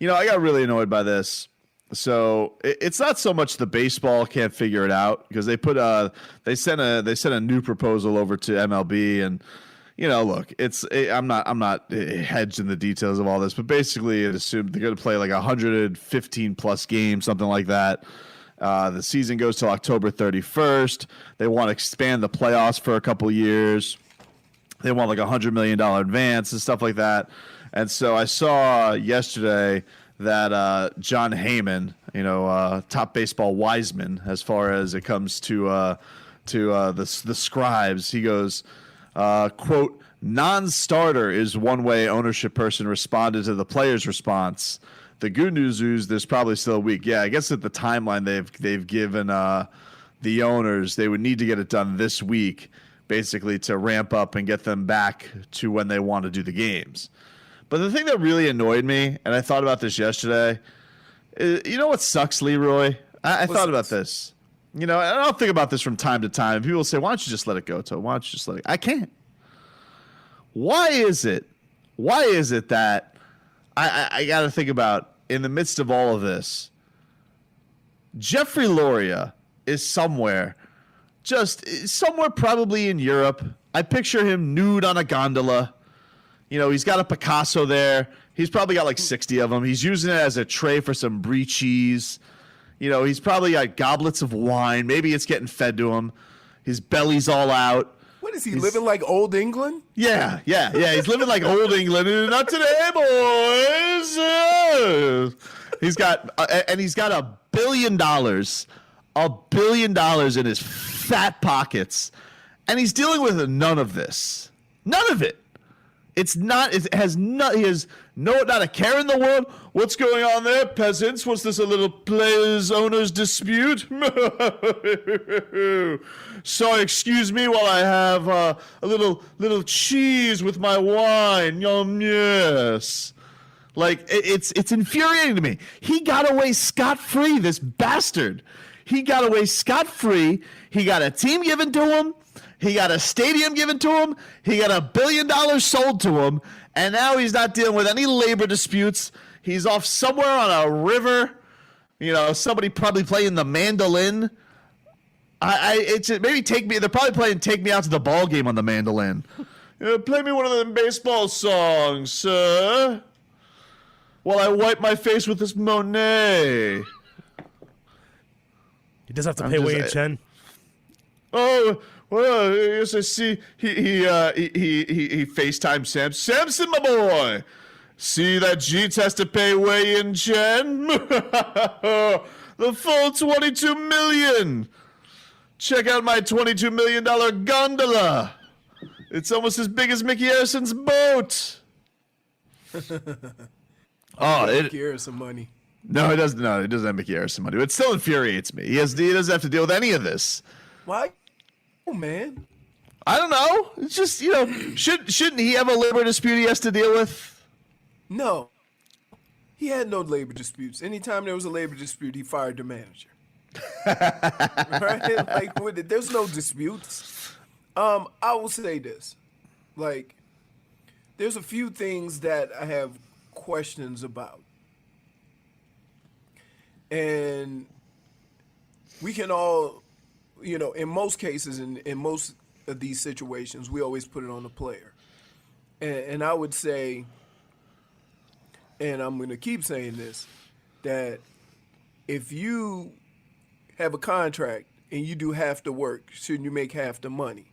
I got really annoyed by this. So it's not so much the baseball can't figure it out because they sent a new proposal over to MLB and look, I'm not hedged in the details of all this, but basically it assumed they're going to play like 115 plus games, something like that. The season goes till October 31st. They want to expand the playoffs for a couple years. They want like $100 million advance and stuff like that. And so I saw yesterday that John Heyman, top baseball wiseman as far as it comes to the scribes, he goes, quote, non-starter is one way ownership person responded to the player's response. The good news is there's probably still a week. Yeah, I guess at the timeline they've given the owners, they would need to get it done this week, basically to ramp up and get them back to when they want to do the games. But the thing that really annoyed me, and I thought about this yesterday, you know what sucks, Leroy? I thought about this. And I'll think about this from time to time. People say, why don't you just let it go, Toe? Why don't you just let it go? I can't. Why is it that I got to think about, in the midst of all of this, Jeffrey Loria is somewhere probably in Europe. I picture him nude on a gondola. He's got a Picasso there. He's probably got like 60 of them. He's using it as a tray for some brie cheese. He's probably got goblets of wine. Maybe it's getting fed to him. His belly's all out. What is he living like old England? Yeah. He's living like old England. Not today, boys. He's got $1 billion, $1 billion in his fat pockets, and he's dealing with none of this. None of it. He has not a care in the world. What's going on there, peasants? What's this, a little players owners dispute? Sorry, excuse me while I have a little cheese with my wine. Yes. Like, it's infuriating to me. He got away scot-free, this bastard. He got away scot-free. He got a team given to him. He got a stadium given to him. He got $1 billion sold to him. And now he's not dealing with any labor disputes. He's off somewhere on a river. Somebody probably playing the mandolin. Maybe take me. They're probably playing "Take Me Out to the Ball Game" on the mandolin. Play me one of them baseball songs, sir. While I wipe my face with this Monet. He does have to pay Wei Chen. Oh. Well, yes, I see. He FaceTime Samson, my boy. See that Jeets has to pay Wei in Chen? The full $22 million. Check out my $22 million gondola. It's almost as big as Mickey Harrison's boat. Mickey Harrison money. No, it doesn't. No, it doesn't have Mickey Harrison money. It still infuriates me. He doesn't have to deal with any of this. Why? Man, I don't know. It's just, shouldn't he have a labor dispute he has to deal with? No. He had no labor disputes. Anytime there was a labor dispute, he fired the manager. Right? Like, there's no disputes. I will say this. Like, there's a few things that I have questions about. And we can all, in most cases, in most of these situations, we always put it on the player. And I would say, and I'm going to keep saying this, that if you have a contract and you do half the work, shouldn't you make half the money?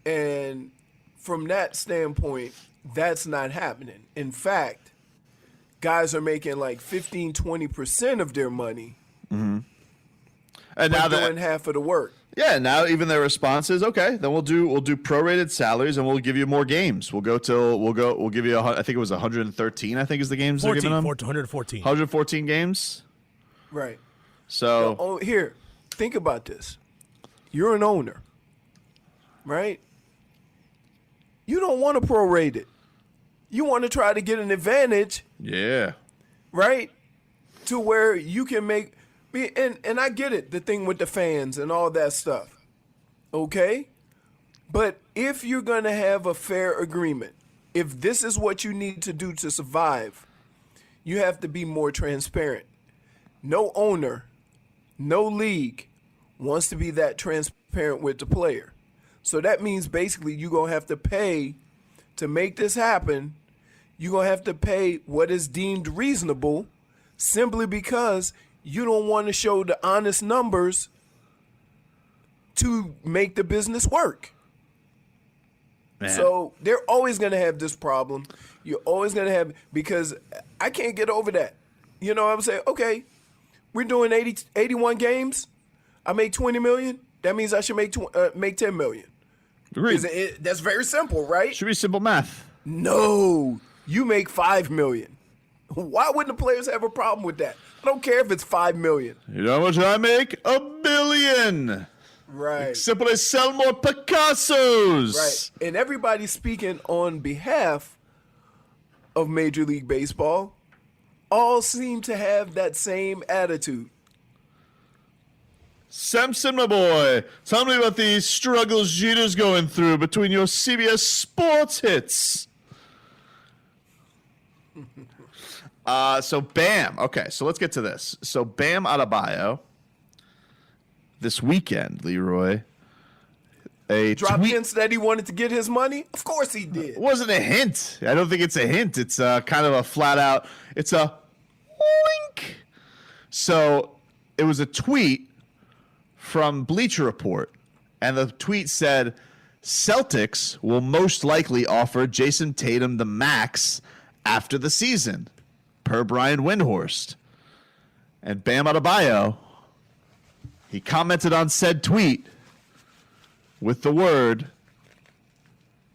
And from that standpoint, that's not happening. In fact, guys are making like 15, 20% of their money. Mm-hmm. And now they're doing half of the work. Yeah, now even their response is, okay, then we'll do prorated salaries and we'll give you more games. We'll give you I think it was 113, I think is the games they're giving them. 114. 114 games. Right. So here, think about this. You're an owner, right? You don't want to prorate it. You want to try to get an advantage. Yeah. Right? To where you can make and I get it, the thing with the fans and all that stuff. Okay? But if you're going to have a fair agreement, if this is what you need to do to survive, you have to be more transparent. No owner, no league wants to be that transparent with the player. So that means basically you're going to have to pay to make this happen. You're going to have to pay what is deemed reasonable simply because you don't want to show the honest numbers to make the business work. Man. So they're always going to have this problem. You're always going to have, because I can't get over that. You know what I'm saying? Okay, we're doing 81 games. I make 20 million. That means I should make 10 million. Agreed. That's very simple, right? Should be simple math. No, you make 5 million. Why wouldn't the players have a problem with that? I don't care if it's 5 million. You know how much I make? $1 billion. Right. Except when I sell more Picassos. Right. And everybody's speaking on behalf of Major League Baseball all seem to have that same attitude. Samson, my boy, tell me about the struggles Jeter's going through between your CBS Sports hits. So Bam. Okay, so let's get to this. So Bam Adebayo this weekend, Leroy. Dropped hints that he wanted to get his money? Of course he did. It wasn't a hint. I don't think it's a hint. It's kind of a flat out, it's a wink. So it was a tweet from Bleacher Report, and the tweet said, Celtics will most likely offer Jayson Tatum the max after the season, per Brian Windhorst. And Bam Adebayo, he commented on said tweet with the word,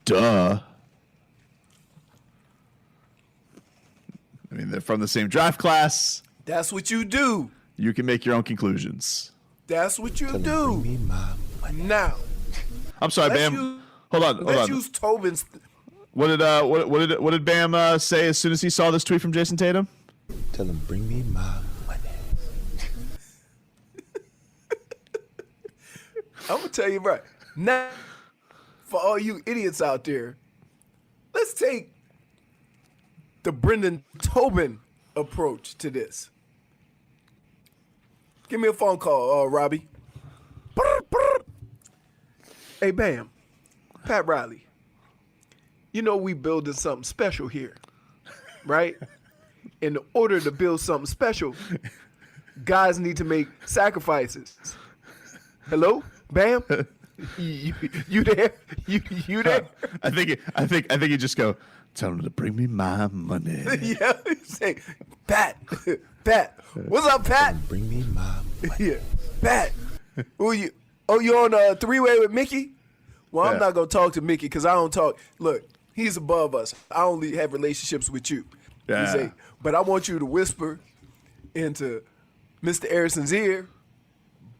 duh. I mean, they're from the same draft class. That's what you do. You can make your own conclusions. That's what you do. Now, I'm sorry, Bam. Hold on. Let's use Tobin's. What did Bam say as soon as he saw this tweet from Jayson Tatum? Tell him, bring me my money. I'm gonna tell you right now, for all you idiots out there, let's take the Brendan Tobin approach to this. Give me a phone call, Robbie. Hey, Bam. Pat Riley. You know we building something special here, right? In order to build something special, guys need to make sacrifices. Hello, Bam? You there? You there? I think you just go, tell him to bring me my money. Yeah, say, Pat, what's up, Pat? Bring me my money. Yeah, Pat. Who you? Oh, you on a three-way with Mickey? Well, I'm not gonna talk to Mickey because I don't talk. Look, he's above us. I only have relationships with you. Yeah. You say, but I want you to whisper into Mr. Harrison's ear.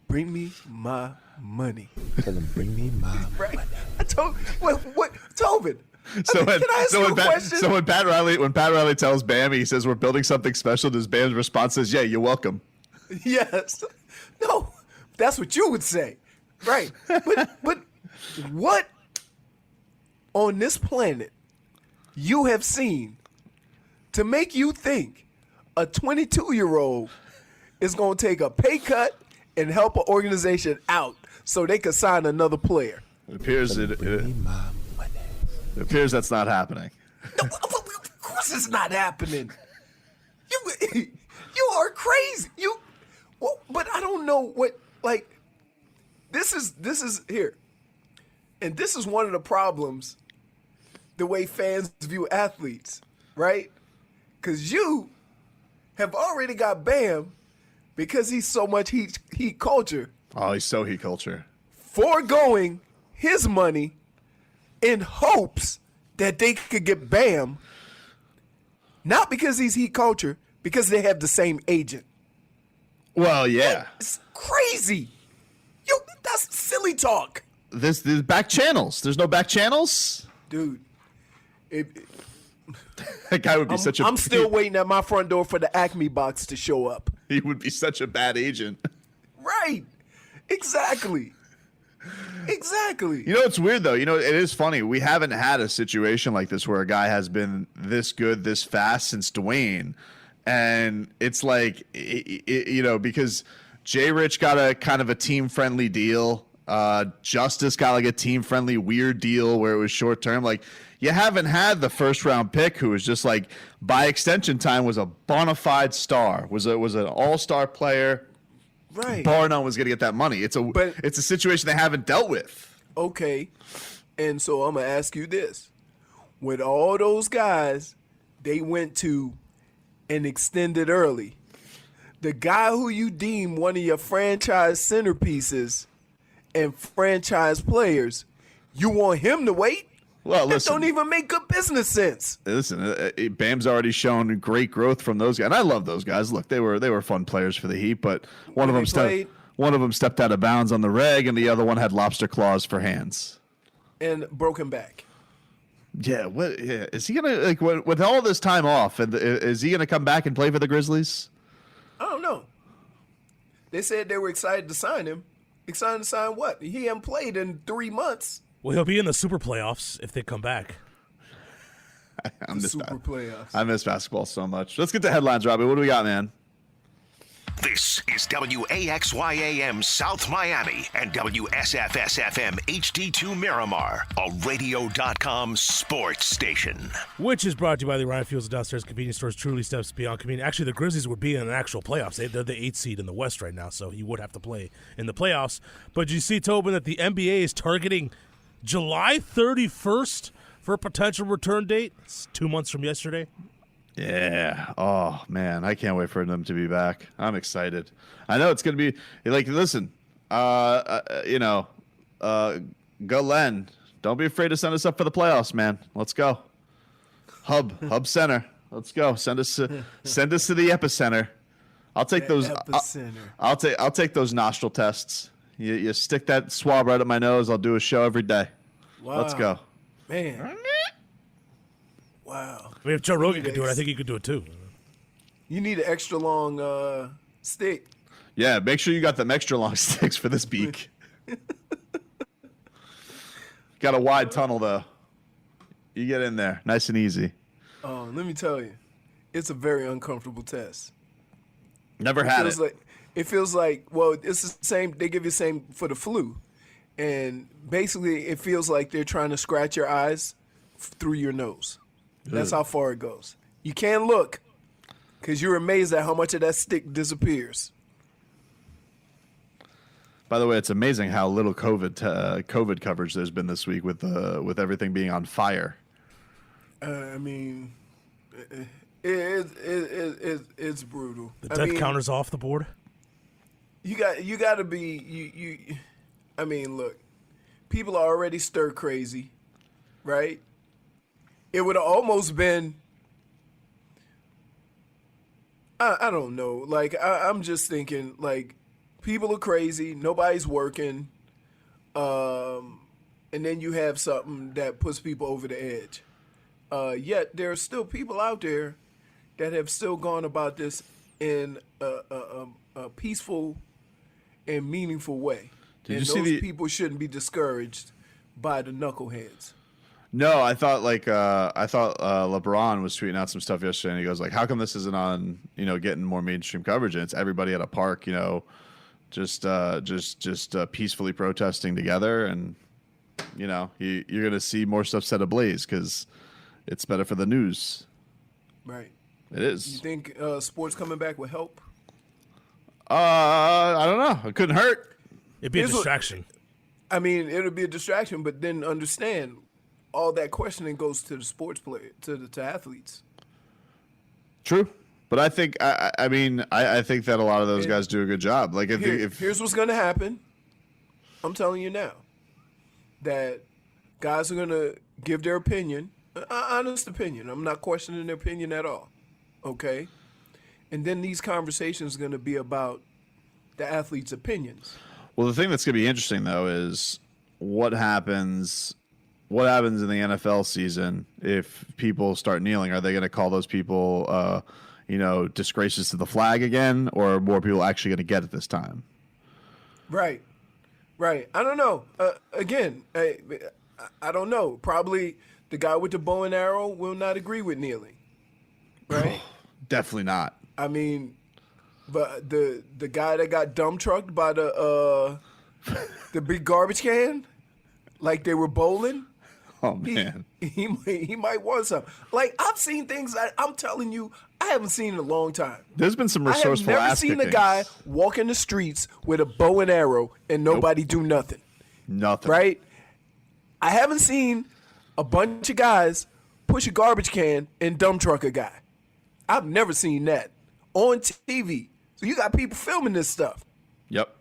Bring me my money. Tell him, bring me my Right? money. I told what Tobin. So can I ask you a question? So when Pat Riley tells Bam, he says we're building something special, does Bam's response says, yeah, you're welcome. Yes. No, that's what you would say. Right. But what on this planet you have seen to make you think a 22-year-old is going to take a pay cut and help an organization out so they can sign another player? It appears Bring me my money. it appears that's not happening. No, of course it's not happening. You are crazy. But I don't know what, like, this is here. And this is one of the problems, the way fans view athletes, right? Because you have already got Bam because he's so much heat culture, Oh, he's so heat culture. foregoing his money in hopes that they could get Bam, not because he's heat culture, because they have the same agent. Well, yeah. It's crazy. That's silly talk. There's back channels. There's no back channels? Dude, That guy would be such a... I'm still waiting at my front door for the Acme box to show up. He would be such a bad agent. Right. Exactly. You know, it's weird, though. You know, it is funny. We haven't had a situation like this where a guy has been this good, this fast since Dwayne. And it's like, because Jay Rich got a kind of a team-friendly deal. Justice got like a team-friendly weird deal where it was short-term. Like, you haven't had the first-round pick who was just like, by extension time, was a bona fide star, was an all-star player. Right. Bar none was going to get that money. It's a situation they haven't dealt with. Okay. And so I'm going to ask you this. With all those guys they went to and extended early, the guy who you deem one of your franchise centerpieces and franchise players, you want him to wait? Well, that listen, don't even make good business sense. Listen, Bam's already shown great growth from those guys, and I love those guys. Look, they were fun players for the Heat, but one of them stepped out of bounds on the reg, and the other one had lobster claws for hands and broken back. Yeah, is he gonna with all this time off? Is he gonna come back and play for the Grizzlies? I don't know. They said they were excited to sign him. Excited to sign what? He hasn't played in 3 months. Well, he'll be in the Super Playoffs if they come back. I miss playoffs. I miss basketball so much. Let's get to headlines, Robbie. What do we got, man? This is WAXYAM South Miami and WSFS-FM HD2 Miramar, a radio.com sports station. Which is brought to you by the Ryan Fields Downstairs Convenience Stores. Truly steps beyond convenience. Actually, the Grizzlies would be in an actual playoffs. They're the 8th seed in the West right now, so he would have to play in the playoffs. But you see, Tobin, that the NBA is targeting July 31st for a potential return date. It's 2 months from yesterday. Yeah. Oh, man. I can't wait for them to be back. I'm excited. I know it's going to be like, listen, go Len. Don't be afraid to send us up for the playoffs, man. Let's go. Hub Center. Let's go. Send us to the epicenter. I'll take those. I'll take those nostril tests. You stick that swab right up my nose. I'll do a show every day. Wow. Let's go. Man. Wow. I mean, if Joe Rogan could do it, I think he could do it too. You need an extra long stick. Yeah, make sure you got them extra long sticks for this beak. Got a wide tunnel, though. You get in there, nice and easy. Oh, let me tell you, it's a very uncomfortable test. Never had it. It feels like, well, it's the same. They give you the same for the flu. And basically, it feels like they're trying to scratch your eyes through your nose. That's how far it goes. You can't look because you're amazed at how much of that stick disappears. By the way, it's amazing how little COVID coverage there's been this week with everything being on fire. I mean, it's brutal. The death counter's off the board. You got to be. I mean, look, people are already stir crazy, right? It would have almost been, I don't know. Like, I'm just thinking, like, people are crazy. Nobody's working. And then you have something that puts people over the edge. Yet there are still people out there that have still gone about this in a peaceful and meaningful way. And those people shouldn't be discouraged by the knuckleheads. No, I thought LeBron was tweeting out some stuff yesterday, and he goes like, "How come this isn't on? Getting more mainstream coverage? And it's everybody at a park, just peacefully protesting together, and you're gonna see more stuff set ablaze because it's better for the news." Right. It is. You think sports coming back will help? I don't know. It couldn't hurt. It'd be a distraction. It'll be a distraction, but then understand. All that questioning goes to the sports player, to athletes. True, but I think I think that a lot of those guys do a good job. Like here's what's going to happen. I'm telling you now that guys are going to give their opinion, an honest opinion. I'm not questioning their opinion at all. Okay, and then these conversations are going to be about the athletes' opinions. Well, the thing that's going to be interesting though is what happens in the NFL season if people start kneeling. Are they going to call those people, disgraces to the flag again, or are more people actually going to get it this time? Right. I don't know. Again, I don't know. Probably the guy with the bow and arrow will not agree with kneeling. Right? Definitely not. I mean, but the guy that got dump trucked by the big garbage can, like they were bowling. Oh man, He might want something. Like, I've seen things that I'm telling you I haven't seen in a long time. there's been some I have resourceful never ass seen a kickings. guy walk in the streets with a bow and arrow and nobody do nothing. Nothing. Right? I haven't seen a bunch of guys push a garbage can and dump truck a guy. I've never seen that on TV. So you got people filming this stuff. Yep.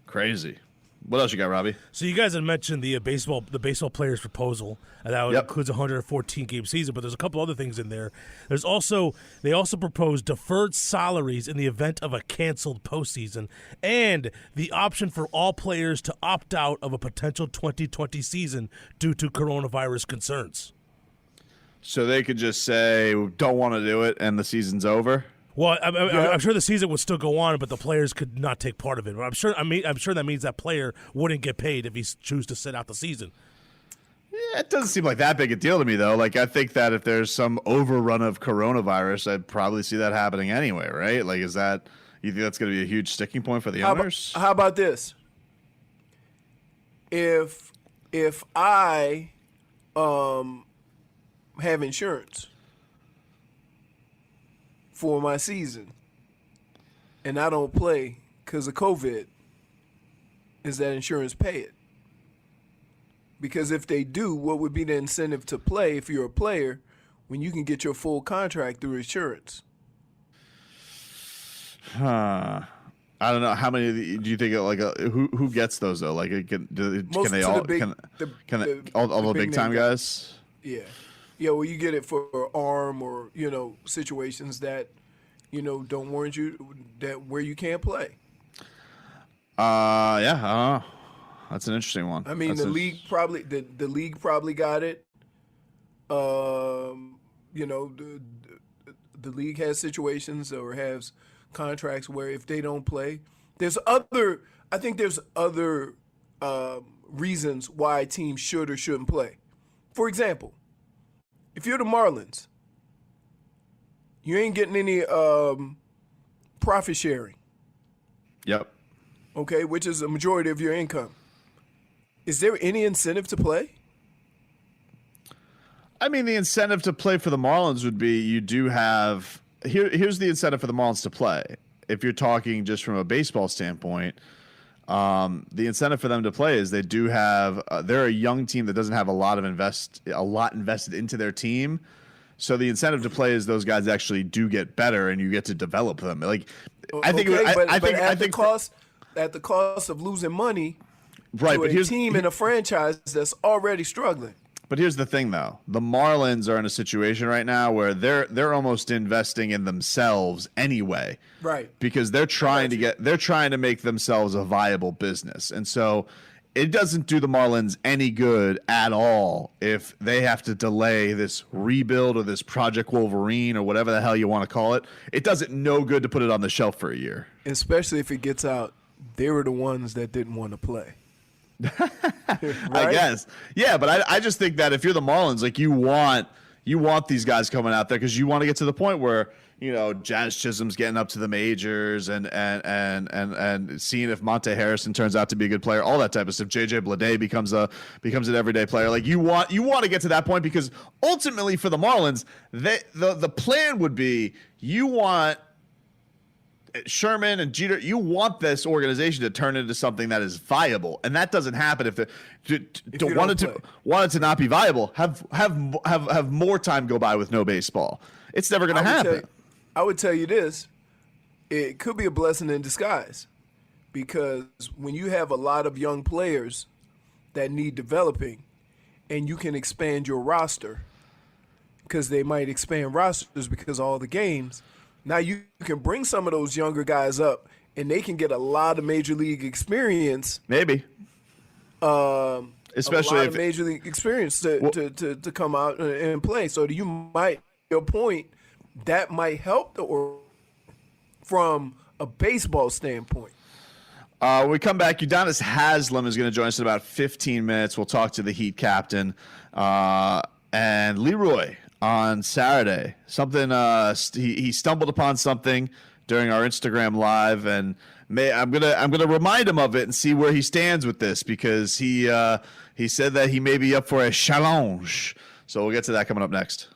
Crazy. What else you got, Robbie? So you guys had mentioned the baseball players proposal, and that Yep. includes a 114 game season. But there's a couple other things in there. They also proposed deferred salaries in the event of a canceled postseason, and the option for all players to opt out of a potential 2020 season due to coronavirus concerns. So they could just say, don't want to do it, and the season's over? Well, I'm sure the season would still go on, but the players could not take part of it. I'm sure that means that player wouldn't get paid if he chooses to sit out the season. Yeah, it doesn't seem like that big a deal to me, though. Like, I think that if there's some overrun of coronavirus, I'd probably see that happening anyway, right? Like, you think that's going to be a huge sticking point for the owners? How about this? If I have insurance for my season and I don't play because of COVID, is that insurance pay it? Because if they do, what would be the incentive to play if you're a player when you can get your full contract through insurance? I don't know. How many do you think, who gets those, though? Like, can they all, all the big time guys? Yeah. Yeah, well, you get it for arm or, situations that, don't warrant you where you can't play. Yeah, I don't know. That's an interesting one. I mean, the league probably got it. The league has situations or has contracts where if they don't play, there's other reasons why teams should or shouldn't play. For example, if you're the Marlins, you ain't getting any profit sharing, Yep. okay, which is a majority of your income. Is there any incentive to play? I mean, the incentive to play for the Marlins would be you do have here's the incentive for the Marlins to play. If you're talking just from a baseball standpoint, the incentive for them to play is they do have they're a young team that doesn't have a lot invested into their team. So the incentive to play is those guys actually do get better and you get to develop them. Like, I think at the cost of losing money, right? But here's a team in a franchise that's already struggling. But here's the thing, though: the Marlins are in a situation right now where they're almost investing in themselves anyway, right? Because they're trying to make themselves a viable business, and so it doesn't do the Marlins any good at all if they have to delay this rebuild or this Project Wolverine or whatever the hell you want to call it. It does it no good to put it on the shelf for a year, especially if it gets out they were the ones that didn't want to play. Right? I guess. Yeah, but I just think that if you're the Marlins, like you want these guys coming out there because you want to get to the point where, Jazz Chisholm's getting up to the majors and seeing if Monte Harrison turns out to be a good player, all that type of stuff. JJ Bleday becomes an everyday player. Like you want to get to that point because ultimately for the Marlins, the plan would be you want Sherman and Jeter, you want this organization to turn into something that is viable, and that doesn't happen if want it to not be viable. Have more time go by with no baseball. It's never going to happen. I would tell you this: it could be a blessing in disguise, because when you have a lot of young players that need developing, and you can expand your roster, because they might expand rosters because of all the games. Now you can bring some of those younger guys up, and they can get a lot of major league experience. Maybe, especially if major league experience to come out and play. So your point, that might help from a baseball standpoint. When we come back, Udonis Haslem is going to join us in about 15 minutes. We'll talk to the Heat captain and Leroy. on Saturday. Something he stumbled upon something during our Instagram live, and I'm gonna remind him of it and see where he stands with this, because he said that he may be up for a challenge. So we'll get to that coming up next.